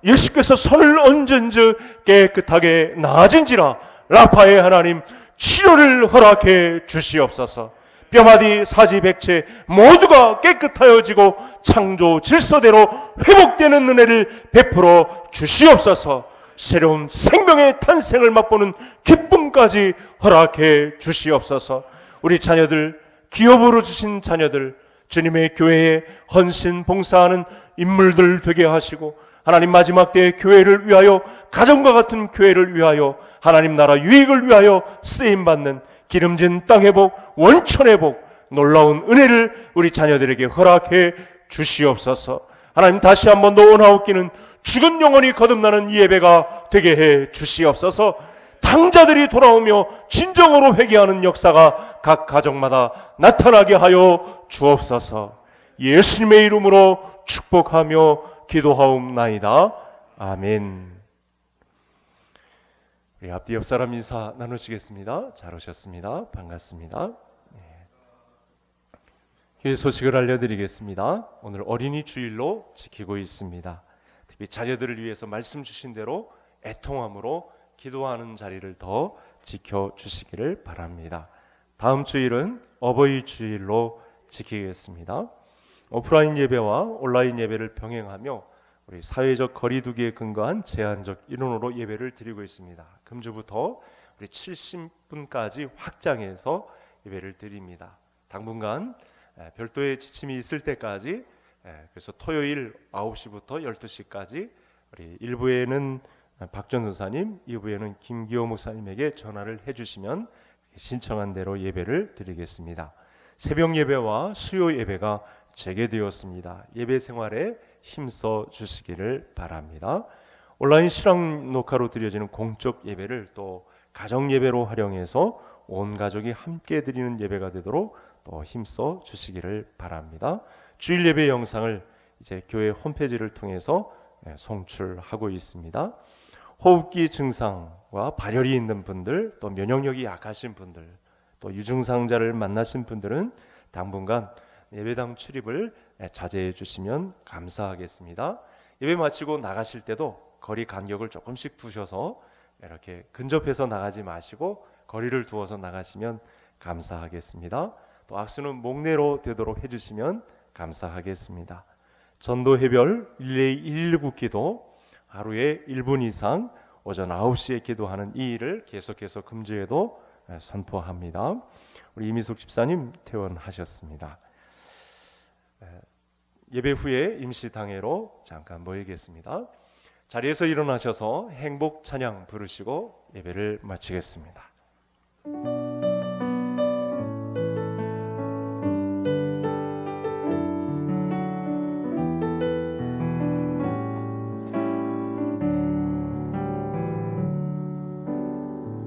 예수께서 손을 얹은즉 깨끗하게 나아진지라. 라파의 하나님, 치료를 허락해 주시옵소서. 뼈마디 사지백체 모두가 깨끗하여지고 창조 질서대로 회복되는 은혜를 베풀어 주시옵소서. 새로운 생명의 탄생을 맛보는 기쁨까지 허락해 주시옵소서. 우리 자녀들, 기업으로 주신 자녀들, 주님의 교회에 헌신 봉사하는 인물들 되게 하시고 하나님, 마지막 때의 교회를 위하여, 가정과 같은 교회를 위하여, 하나님 나라 유익을 위하여 쓰임받는 기름진 땅의 복, 원천의 복, 놀라운 은혜를 우리 자녀들에게 허락해 주시옵소서. 하나님, 다시 한번 노원하옵기는 죽은 영혼이 거듭나는 이 예배가 되게 해 주시옵소서. 당자들이 돌아오며 진정으로 회개하는 역사가 각 가정마다 나타나게 하여 주옵소서. 예수님의 이름으로 축복하며 기도하옵나이다. 아멘. 우리 앞뒤 옆 사람 인사 나누시겠습니다. 잘 오셨습니다. 반갑습니다. 교회 소식을 알려드리겠습니다. 오늘 어린이 주일로 지키고 있습니다. 특히 자녀들을 위해서 말씀 주신 대로 애통함으로 기도하는 자리를 더 지켜주시기를 바랍니다. 다음 주일은 어버이 주일로 지키겠습니다. 오프라인 예배와 온라인 예배를 병행하며 우리 사회적 거리두기에 근거한 제한적 인원으로 예배를 드리고 있습니다. 금주부터 우리 70분까지 확장해서 예배를 드립니다. 당분간 별도의 지침이 있을 때까지, 그래서 토요일 9시부터 12시까지 우리 1부에는 박전 도사님, 2부에는 김기호 목사님에게 전화를 해주시면 신청한 대로 예배를 드리겠습니다. 새벽 예배와 수요 예배가 재개되었습니다. 예배 생활에 힘써 주시기를 바랍니다. 온라인 실황 녹화로 드려지는 공적 예배를 또 가정 예배로 활용해서 온 가족이 함께 드리는 예배가 되도록 또 힘써 주시기를 바랍니다. 주일 예배 영상을 이제 교회 홈페이지를 통해서 송출하고 있습니다. 호흡기 증상과 발열이 있는 분들, 또 면역력이 약하신 분들, 또 유증상자를 만나신 분들은 당분간 예배당 출입을 자제해 주시면 감사하겠습니다. 예배 마치고 나가실 때도 거리 간격을 조금씩 두셔서 이렇게 근접해서 나가지 마시고 거리를 두어서 나가시면 감사하겠습니다. 또 악수는 목례로 되도록 해주시면 감사하겠습니다. 전도 해별 릴레이 119 기도 하루에 1분 이상 오전 9시에 기도하는 이 일을 계속해서 금주에도 선포합니다. 우리 이미숙 집사님 퇴원하셨습니다. 예배 후에 임시당회로 잠깐 모이겠습니다. 자리에서 일어나셔서 행복 찬양 부르시고 예배를 마치겠습니다.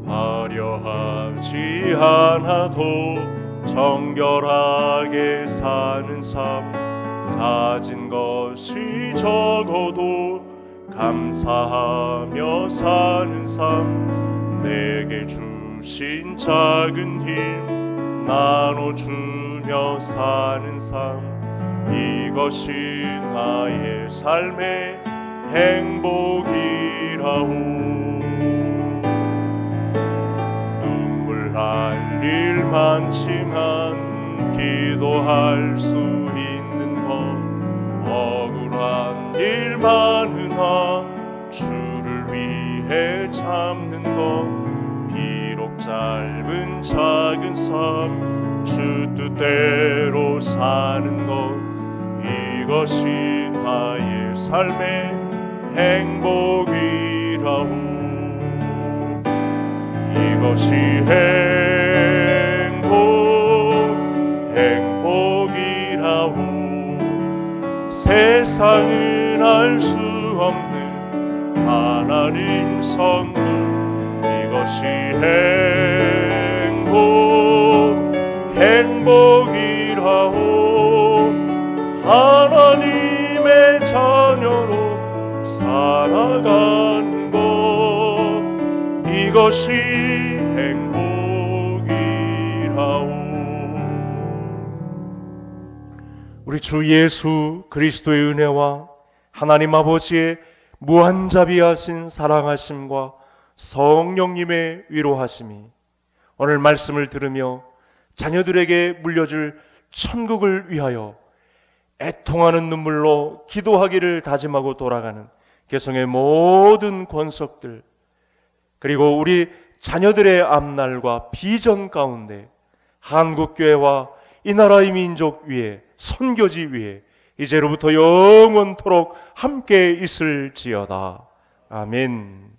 화려하지 않아도 정결하게 사는 삶, 가진 것이 적어도 감사하며 사는 삶, 내게 주신 작은 힘 나눠주며 사는 삶, 이것이 나의 삶의 행복이라오. 눈물 흘릴 많지만 기도할 수 있는 건 억울한 일 많으나 주를 위해 참는 것, 비록 짧은 작은 삶 주 뜻대로 사는 것, 이것이 나의 삶의 행복이라오. 이것이 행복이라오. 세상은 알 수 없는 하나님 선물, 이것이 행복이라오. 하나님의 자녀로 살아가는 것, 이것이 행복이라오. 우리 주 예수 그리스도의 은혜와 하나님 아버지의 무한자비하신 사랑하심과 성령님의 위로하심이 오늘 말씀을 들으며 자녀들에게 물려줄 천국을 위하여 애통하는 눈물로 기도하기를 다짐하고 돌아가는 개성의 모든 권속들, 그리고 우리 자녀들의 앞날과 비전 가운데 한국교회와 이 나라의 민족 위에, 선교지 위에 이제로부터 영원토록 함께 있을지어다. 아멘.